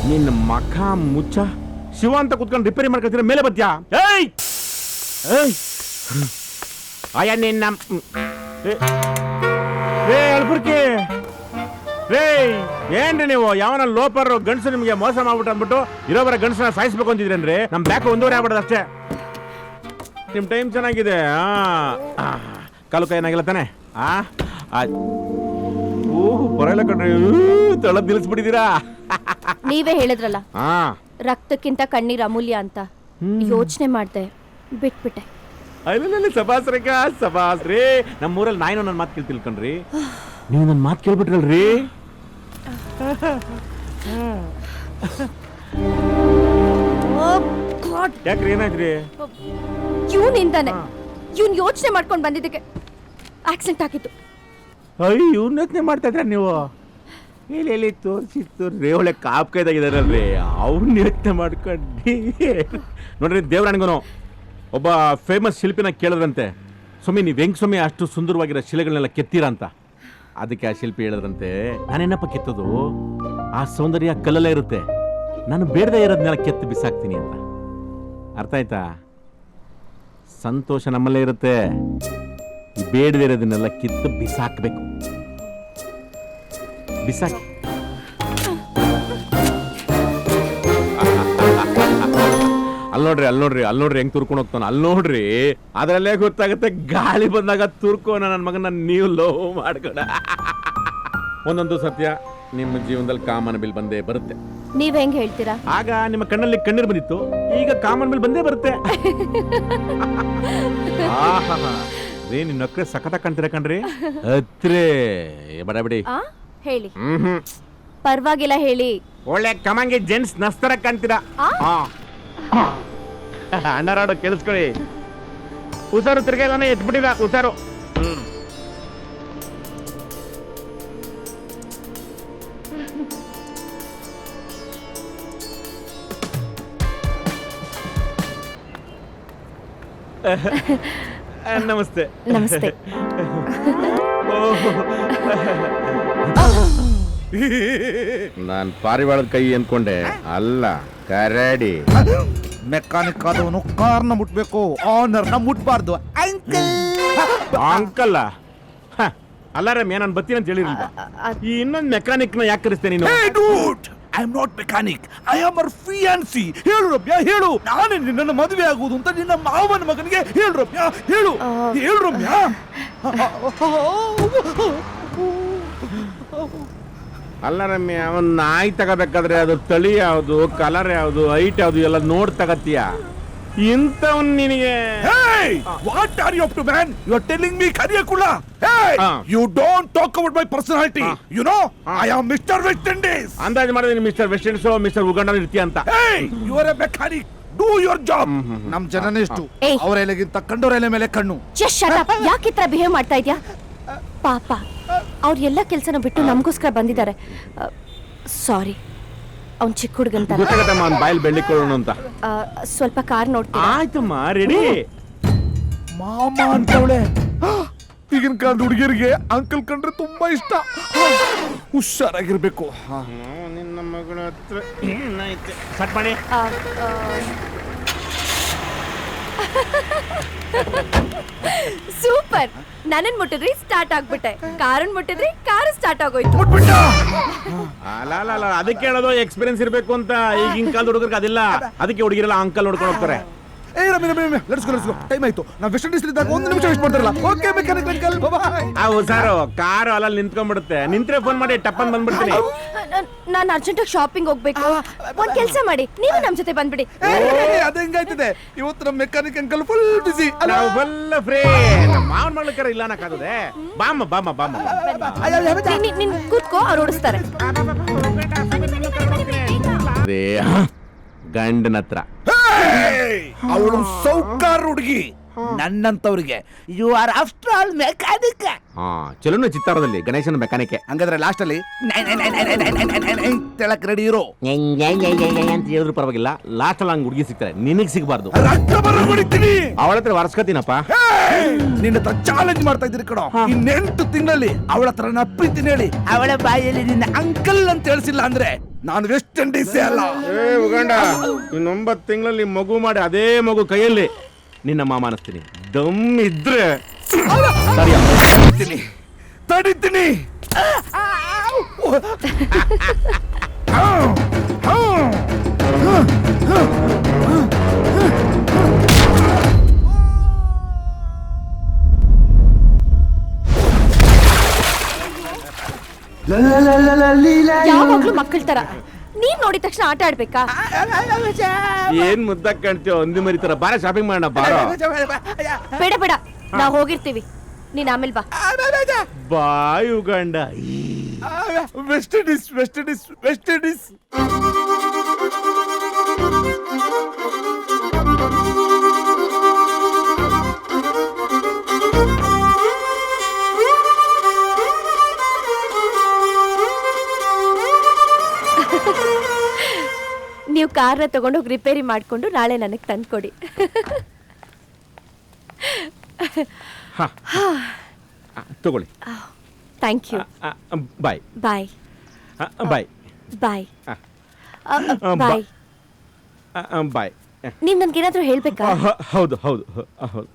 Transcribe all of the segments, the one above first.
ನಿನ್ನ ಮಖ ಮುಚ್ಚ ಶಿವ ಅಂತ ಕುತ್ಕೊಂಡು ರಿಪೇರಿ ಮಾಡ್ಕೊಳ್ತೀರ ಮೇಲೆ ಬದ್ಯಾ ಏಯ್ ಏಯ್ ಆಯ ನಿನ್ನ ರೇ ಅಳ್ಬುರ್ಕಿ ರೇ ಏನ್ರಿ ನೀವು ಯಾವನ ಲೋಪರ್ ಗಂಡಸು ನಿಮಗೆ ಮೋಸ ಮಾಡ್ಬಿಟ್ಟು ಅಂದ್ಬಿಟ್ಟು ಇರೋಬರ ಗಂಡಸನ್ನ ಸಾಯಿಸ್ಬೇಕು ಅಂತಿದ್ರೇನ್ರಿ ನಮ್ ಬ್ಯಾಕ್ ಒಂದೂವರೆ ಆಗ್ಬಿಡೋದು ಅಷ್ಟೇ. ನಿಮ್ ಟೈಮ್ ಚೆನ್ನಾಗಿದೆ ಕಾಲು ಕೈ ಏನಾಗಿಲ್ಲ ತಾನೆ ಬರಲ್ಲ ಕಣ್ರಿ ತಳದ್ ನಿಲ್ಸ್ಬಿಟ್ಟಿದ್ದೀರಾ. ನೀವೇ ಹೇಳಿದ್ರಲ್ಲ ರಕ್ತಕ್ಕಿಂತ ಕಣ್ಣೀರ್ ಅಮೂಲ್ಯ ಅಂತ, ಯೋಚನೆ ಮಾಡ್ದೆ ಬಿಟ್ಬಿಟ್ಟೆ. ಅಲ್ಲ ಸಭಾಸ್ರಿ ಸಭಾಸ್ರಿ ನಮ್ಮೂರಲ್ಲಿ ನಾಯಿನೋ ನನ್ನ ಮಾತು ತಿಳ್ಕಣ್ರಿ, ನೀವು ನನ್ನ ಮಾತು ಕೇಳ್ಬಿಟ್ರಲ್ರಿ. ಯಾಕ್ರಿ ಏನಾಯ್ತ್ರಿ? ಇವನಿಂದಾನೆ ಇವ್ನ್ ಯೋಚನೆ ಮಾಡ್ಕೊಂಡ್ ಬಂದಿದ್ದಕ್ಕೆ ಆಕ್ಸಿಡೆಂಟ್ ಆಗಿತ್ತು. ಅಯ್ಯ ಇವ್ನ ಯೋಚನೆ ಮಾಡ್ತಾ ಇದ್ರ ನೀವು? ಎಲ್ಲಿ ತೋರಿಸಿ ಒಳ್ಳೆ ಕಾಪ್ ಕೈದಾಗಿದಾರಲ್ರಿ, ಅವ್ನ ಯೋಚನೆ ಮಾಡ್ಕೊಂಡಿ ನೋಡ್ರಿ. ದೇವರಾಣಿಗನು ಒಬ್ಬ ಫೇಮಸ್ ಶಿಲ್ಪಿನ ಕೇಳಿದ್ರಂತೆ, ಸ್ವಾಮಿ ನೀವು ಹೆಂಗ್ ಸ್ವಾಮಿ ಅಷ್ಟು ಸುಂದರವಾಗಿರೋ ಶಿಲೆಗಳನ್ನೆಲ್ಲ ಕೆತ್ತೀರಾ ಅಂತ. ಅದಕ್ಕೆ ಆ ಶಿಲ್ಪಿ ಹೇಳಿದ್ರಂತೆ, ನಾನೇನಪ್ಪ ಕೆತ್ತೋದು, ಆ ಸೌಂದರ್ಯ ಕಲ್ಲಲ್ಲೇ ಇರುತ್ತೆ, ನಾನು ಬೇಡದೇ ಇರೋದನ್ನೆಲ್ಲ ಕೆತ್ತು ಬಿಸಾಕ್ತೀನಿ ಅಂತ. ಅರ್ಥ ಆಯ್ತಾ? ಸಂತೋಷ ನಮ್ಮಲ್ಲೇ ಇರುತ್ತೆ, ಬೇಡದೇ ಇರೋದನ್ನೆಲ್ಲ ಕಿತ್ತು ಬಿಸಾಕ್ಬೇಕು. ಬಿಸಾಕಿ. ಅಲ್ಲೋಡ್ರಿ ಹೆಂಗ್ ತುರ್ಕೊಂಡು ಹೋಗ್ತಾನ, ಅಲ್ಲಿ ನೋಡ್ರಿ. ಅದ್ರಲ್ಲೇ ಗೊತ್ತಾಗುತ್ತೆ ಗಾಳಿ ಬಂದಾಗ ತುರ್ಕೋನ ನನ್ನ ಮಗನ ನೀವು ಲವ್ ಮಾಡ್ಕೊಡ. ಒಂದೊಂದು ಸತ್ಯ, ನಿಮ್ಮ ಜೀವನದಲ್ಲಿ ಕಾಮನ್ ಬಿಲ್ ಬಂದೇ ಬರುತ್ತೆ. ನೀವ್ ಹೆಂಗ್ ಹೇಳ್ತೀರಾ? ಆಗ ನಿಮ್ಮ ಕಣ್ಣಲ್ಲಿ ಕಣ್ಣೀರ್ ಬಂದಿತ್ತು, ಈಗ ಕಾಮನ್ ಬಿಲ್ ಬಂದೇ ಬರುತ್ತೆ. ನಿನ್ನ ನಕ್ರೆ ಸಖತ ಕಾಣ್ತೀರ ಕಣ್ರಿ. ಹತ್ರೇ ಬಡ ಬಿಡಿ ಹೇಳಿ. ಪರವಾಗಿಲ್ಲ ಹೇಳಿ. ಒಳ್ಳೆ ಕಮಂಗಿ ಜೆಂಟ್ಸ್ ನಸ್ತರ ಕಾಣ್ತೀರಾ. ಅಣ್ಣರಾಡು ಕೇಳಿಸ್ಕೊಳ್ಳಿ. ಹುಷಾರು ತಿರ್ಗಾನೆ ಎತ್ಬಿಟ್ಟಿದ ಹುಷಾರು. ನಮಸ್ತೆ. ನಮಸ್ತೆ. ನಾನ್ ಪಾರಿವಾಳದ ಕೈ ಅನ್ಕೊಂಡೆ, ಅಲ್ಲ ಕರಡಿ. ಮೆಕ್ಯಾನಿಕ್ ಆದವನು ಕಾರ್ನ ಮುಟ್ಬೇಕು, ಆನರ್ನ ಮುಟ್ಬಾರ್ದು. ಅಂಕಲ್ ಅಲ್ಲ ರಮ್ಯ, ನಾನು ಬರ್ತೀನಿ ಅಂತ ಹೇಳಿರಲಿಲ್ಲ. ಈ ಇನ್ನೊಂದು ಮೆಕ್ಯಾನಿಕ್ ನ ಯಾಕೆ ಕರೆಸ್ತೇನೆ ನೀನು? I am not mechanic, I am your fiance. ಹೇಳು ರಮ್ಯಾ ಹೇಳು, ನಾನೇ ನಿನ್ನನ್ನು ಮದುವೆ ಆಗುವುದು ಅಂತ ನಿನ್ನ ಮಾವನ ಮಗನಿಗೆ ಹೇಳು ರಮ್ಯಾ, ಹೇಳು ಹೇಳು ರಮ್ಯಾ. ಅಲ್ಲ ರಮ್ಯ, ಅವನ್ ನಾಯಿ ತಗೋಬೇಕಾದ್ರೆ ಅದು ತಳಿ ಯಾವುದು, ಕಲರ್ ಯಾವುದು, ಹೈಟ್ ಯಾವುದು ಎಲ್ಲ ನೋಡ್ ತಗತ್ತೀಯ. ಇಂಥವನ್ ನಿನಗೆ what are you up to man? You are telling me ಕರಿಯಕುಳ. You don't talk about my personality. You know I am mister West Indies. ಅಂದಾಜು ಮಾಡಿದ್ರೆ mister West Indies mister Uganda ಇರ್ತೀಯ ಅಂತ. You are a mechanic, do your job. ನಮ್ ಜನನೇ ಇಷ್ಟು, ಅವರ ಎಲೆಗಿಂತ ಕಂಡೋರ ಎಲೆ ಮೇಲೆ ಕಣ್ಣು. Just shut up. ಯಾಕೆ ಈ ತರ ಬಿಹೇವ್ ಮಾಡ್ತಾ ಇದ್ಯಾ? ಪಾಪ ಅವ್ರ ಎಲ್ಲ ಕೆಲಸನ ಬಿಟ್ಟು ನಮಗೋಸ್ಕರ ಬಂದಿದ್ದಾರೆ. ಸಾರಿ, ಅವ್ನ್ ಚಿಕ್ಕ ಹುಡುಗಂತ. ಗೊತ್ತಾಗತ್ತಮ್ಮ, ಬಾಯಲ್ಲಿ ಬೆಳ್ಳಿಕೊಳ್ಳೋಣ ಅಂತ. ಸ್ವಲ್ಪ ಕಾರ್ ನೋಡ್ತೀನಿ. ಆಯ್ತಮ್ಮ, ರೆಡಿ. ಮಾಮ ಅಂತವಳೆ. ಈಗಿನ ಕಾಲದ ಹುಡುಗಿಯರಿಗೆ ಅಂಕಲ್ ಕಂಡ್ರೆ ತುಂಬಾ ಇಷ್ಟ. ಹುಷಾರಾಗಿರ್ಬೇಕು. ನಿನ್ನ ಮಗಳ ಹತ್ರ ಸಟ್ ಮಾಡಿ. ಸೂಪರ್. ನನ್ನನ್ ಮುಟ್ಟಿದ್ರಿ ಸ್ಟಾರ್ಟ್ ಆಗ್ಬಿಟ್ಟೆ, ಕಾರನ್ ಮುಟ್ಟಿದ್ರಿ ಕಾರ್ ಸ್ಟಾರ್ಟ್ ಆಗೋಯ್ತು. ಅಲ್ಲ ಅದಕ್ಕೆ ಹೇಳೋದು ಎಕ್ಸ್ಪೀರಿಯನ್ಸ್ ಇರ್ಬೇಕು ಅಂತ. ಈಗಿನ ಕಾಲದ ಹುಡುಗರಿಗೆ ಅದಿಲ್ಲ, ಅದಕ್ಕೆ ಹುಡುಗಿರೆಲ್ಲ ಅಂಕಲ್ ನೋಡ್ಕೊಂಡು ಹೋಗ್ತಾರೆ. ಲೆಟ್ಸ್ ಗೋ ಟೈಮ್ ಆಯ್ತು. ನಾವು ವೆಸ್ಟ್ ಇಂಡೀಸ್ ಇದ್ದಾಗ ಒಂದು ನಿಮಿಷ ವೇಸ್ಟ್ ಮಾಡ್ತಾರಲ್ಲ. ಓಕೆ ಮೆಕ್ಯಾನಿಕ್ ಅಂಕಲ್, ಬಾಯ್. ಹುಷಾರು, ಕಾರು ಅಲ್ಲ ನಿಂತ್ಕೊಂಡ್ಬಿಡುತ್ತೆ. ನಿಂತ್ರೆ ಫೋನ್ ಮಾಡಿ ಟಪ್ಪನ್ ಬಂದ್ಬಿಡ್ತೀನಿ. ನಾನು ಅರ್ಜೆಂಟ್ ಶಾಪಿಂಗ್ ಹೋಗ್ಬೇಕು. ಒಂದ್ ಕೆಲಸ ಮಾಡಿ, ನೀವು ನಮ್ ಜೊತೆ ಬಂದ್ಬಿಡಿ. ಅದ ಹೆಂಗಾಯ್ತದೆ ಇವತ್ತು ನಮ್ಮ ಮೆಕ್ಯಾನಿಕ್ ಅಂಕಲ್ ಫುಲ್ ಬಿಸಿ. ನಾವು ಫುಲ್ ಫ್ರೀ. ಮಾವನ ಮಾಡ್ಲಿಕ್ಕಾರ ಇಲ್ಲ ಅನ್ನಕ್ಕಾಗದೆ. ಬಾಮ ನೀನ್ ಕೂತ್ಕೋ, ಅವ್ರು ಓಡಿಸ್ತಾರೆ. ಗಂಡನ ಹತ್ರ ಅವಳು ಸೌಕಾರ ಹುಡುಗಿ, ನನ್ನಂತವ್ರಿಗೆ you are after all mechanic. ಹಾ ಚಲೋನ ಚಿತ್ತಾರದಲ್ಲಿ ಗಣೇಶನ ಮೆಕ್ಯಾನಿಕ್ ಹಂಗಾದ್ರೆ ಲಾಸ್ಟ್ ಅಲ್ಲಿ ತೆಳಕ್ ರೆಡಿ ಇರೋ ಅಂತ ಹೇಳಿದ್ರು ಪರವಾಗಿಲ್ಲ. ಲಾಸ್ಟ್ ಅಲ್ಲಿ ಹಂಗ್ ಹುಡುಗಿ ಸಿಗ್ತಾರೆ, ನಿನಗ್ ಸಿಗಬಾರ್ದು. ರಕ್ತ ಬರಬಿಡ್ತೀನಿ. ಅವಳ ಹತ್ರ ವರ್ಸ್ಕತೀನಪ್ಪ. ನಿನ್ನ ಹತ್ರ ಚಾಲೆಂಜ್ ಮಾಡ್ತಾ ಇದ್ರಿ ಕಣೋ. ಇನ್ನೆಂಟು ತಿಂಗಳಲ್ಲಿ ಅವಳ ಹತ್ರ ನಪ್ಪಿದ್ದೀನಿ ಹೇಳಿ ಅವಳ ಬಾಯಲ್ಲಿ ನಿನ್ನ ಅಂಕಲ್ ಅಂತ ಹೇಳಿಸಿಲ್ಲ ಅಂದ್ರೆ ನಾನು ವೆಸ್ಟ್ ಇಂಡೀಸ್ ಅಲ್ಲ. ಉಗಂಡ ಇನ್ನೊಂಬತ್ತು ತಿಂಗಳಲ್ಲಿ ಮಗು ಮಾಡಿ ಅದೇ ಮಗು ಕೈಯಲ್ಲಿ ನಿನ್ನ ಮಾಮ ಅನಿಸ್ತೀನಿ. ದಮ್ ಇದ್ರೆ ತಡಿತೀನಿ. ಯಾವಾಗ್ಲೂ ಮಕ್ಕಳ ತರ ನೀನ್ ನೋಡಿದ ತಕ್ಷಣ ಆಟ ಆಡ್ಬೇಕಾ? ಏನ್ ಮುದ್ದಾಗ್ ಕಾಣ್ತೀವ ಒಂದಿ ಮರಿತಾರ. ಬಾರ ಶಾಪಿಂಗ್ ಮಾಡೋಣ ಬಾರೋ. ಬೇಡ ಬೇಡ, ನಾವ್ ಹೋಗಿರ್ತೀವಿ, ನೀನ್ ಆಮೇಲೆ ಬಾ. Bye Uganda. West Indies West Indies West Indies. ನೀವು ಕಾರ್ನ ತಗೊಂಡೋಗಿ ರಿಪೇರಿ ಮಾಡ್ಕೊಂಡು ನಾಳೆ ನನಗೆ ತಂದ್ಕೊಡಿ. ತಗೊಳ್ಳಿ. Thank you. Bye bye bye bye bye. Bye. ನೀವು ನನ್ಗೇನಾದ್ರೂ ಹೇಳ್ಬೇಕಾ? ಹೌದು ಹೌದು ಹೌದು.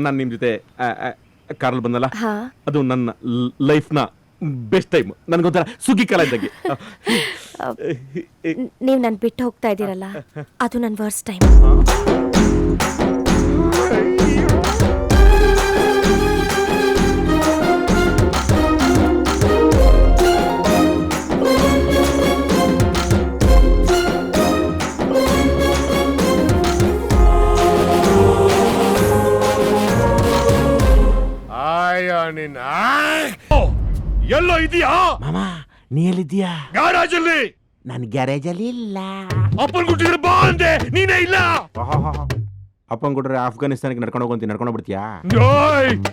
ನಾನು ನಿಮ್ಮ ಜೊತೆ ಕಾರಲ್ಲಿ ಬಂದಲ್ಲ, ಹಾ, ಅದು ನನ್ನ ಲೈಫ್ನ ಬೆಸ್ಟ್ ಟೈಮ್. ನನಗೊಂಥರ ಸುಗ್ಗಿ ಕಾಲ ಇದ್ದಾಗೆ. ನೀವು ನನ್ ಬಿಟ್ಟು ಹೋಗ್ತಾ ಇದ್ದೀರಲ್ಲ, ಅದು ನನ್ನ ವರ್ಸ್ಟ್ ಟೈಮ್. ಎಲ್ಲೋ ಇದೆಯಾ ಮಾಮ? ನೀ ಎಲ್ಲಿದ್ದೀಯಾ? ಗ್ಯಾರೇಜ್ ಅಲ್ಲಿ. ನಾನು ಗ್ಯಾರೇಜ್ ಅಲ್ಲಿ ಇಲ್ಲ. ಅಪ್ಪನ್ ಗುಟ್ಟಿದ್ರೆ ಬಾ ಅಂದೆ, ನೀನೇ ಇಲ್ಲ. ಅಪ್ಪನ್ ಕೊಟ್ರೆ ಆಫ್ಘಾನಿಸ್ತಾನಕ್ಕೆ ನಡ್ಕೊಂಡು ಹೋಗಂತೀನಿ, ನಡ್ಕೊಂಡು ಬಿಡ್ತೀಯಾ?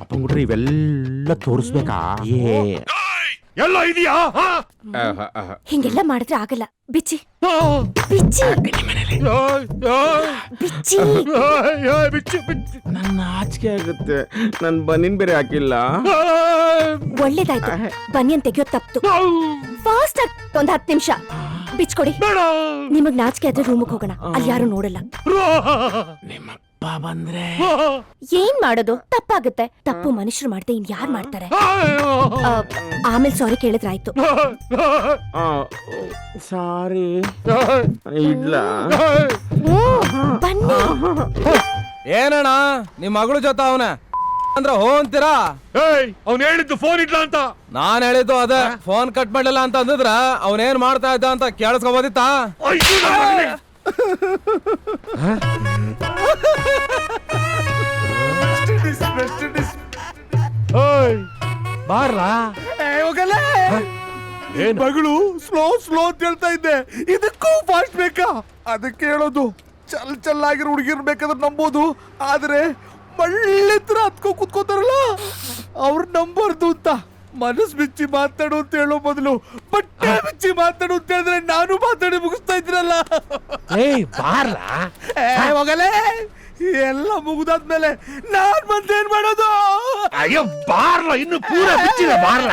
ಅಪ್ಪನ್ ಕೊಟ್ರೆ ಇವೆಲ್ಲ ತೋರಿಸ್ಬೇಕಾ? ಎಲ್ಲೋ ಇದೆಯಾ? ಹಿಂಗೆಲ್ಲ ಮಾಡಿದ್ರೆ ಆಗಲ್ಲ. ಬಿಚ್ಚಿ ಬಿಚ್ಚಿ ಬಿಚ್ಚಿ. ನನ್ನ ನಾಚಿಕೆ ಆಗುತ್ತೆ. ನನ್ ಬನ್ನಿನ್ ಬೇರೆ ಹಾಕಿಲ್ಲ. ಒಳ್ಳೇದಾಯ್ತು, ಬನ್ನಿಯನ್ ತೆಗಿಯೋದ್ ತಪ್ತು. ಫಾಸ್ಟ್ ಆಗಿ ಒಂದ್ 10 ನಿಮಿಷ ಬಿಚ್ಕೊಡಿ. ನಿಮಗ್ ನಾಚಿಕೆ ಆದ್ರೆ ರೂಮಿಗೆ ಹೋಗೋಣ, ಅಲ್ಲಿ ಯಾರು ನೋಡಲ್ಲ. ನಿಮ್ಮಪ್ಪ ಬಂದ್ರೆ ಏನ್ ಮಾಡೋದು? ತಪ್ಪಾಗುತ್ತೆ. ತಪ್ಪು ಮನುಷ್ಯರು ಮಾಡ್ದೆ ಇನ್ ಯಾರು ಮಾಡ್ತಾರೆ? ಆಮೇಲೆ ಸಾರಿ ಕೇಳಿದ್ರಾಯ್ತು. ಸಾರಿ ಇಲ್ಲ. ಬನ್ನಿ. ಏನಣ್ಣ ನಿಮ್ ಮಗಳು ಜೊತೆ ಅವನ ಅಂದ್ರ ಹೋ ಅಂತೀರಾ? ಅವ್ನು ಹೇಳಿದ್ದು ಫೋನ್ ಇಡ್ಲ ಅಂತ. ನಾನ್ ಹೇಳಿದ್ದು ಅದೇ, ಫೋನ್ ಕಟ್ ಮಾಡ್ಲಿಲ್ಲ ಅಂತ ಅಂದಿದ್ರ ಅವನೇನ್ ಮಾಡ್ತಾ ಇದ್ದ ಅಂತ ಕೇಳಿಸ್ಕೋಬೋದಿತ್ತ? ಬಾರ್ಲಾ ಮಗಳು ಸ್ಲೋ ಸ್ಲೋ ಅಂತ ಹೇಳ್ತಾ ಇದ್ದೆ, ಇದಕ್ಕೂ ಫಾಸ್ಟ್ ಬೇಕಾ? ಅದಕ್ಕೆ ಹೇಳೋದು, ಚಲ್ಲಾಗಿರೋ ಹುಡುಗಿರ್ ಬೇಕಾದ್ರೆ ನಂಬೋದು, ಆದ್ರೆ ಮಳ್ಳಿತ್ರ ಹತ್ಕೋ ಕುತ್ಕೋತಾರಲ್ಲ ಅವ್ರ ನಂಬರ್ದು ಅಂತ. ಮನಸ್ ಬಿಚ್ಚಿ ಮಾತಾಡು ಅಂತ ಹೇಳೋ ಬದಲು ಬಟ್ಟೆ ಬಿಚ್ಚಿ ಮಾತಾಡು ಅಂತ ಹೇಳಿದ್ರೆ ನಾನು ಮಾತಾಡಿ ಮುಗಿಸ್ತಾ ಇದ್ರಲ್ಲ. ಹೋಗಲೇ, ಎಲ್ಲ ಮುಗಿದಾದ್ಮೇಲೆ ನಾನ್ ಬಂದೇನ್ ಮಾಡೋದು? ಅಯ್ಯೋ ಬಾರ್ಲ, ಇನ್ನು ಪೂರ ಬಿಚ್ಚಿದೆ ಬಾರ್ಲ.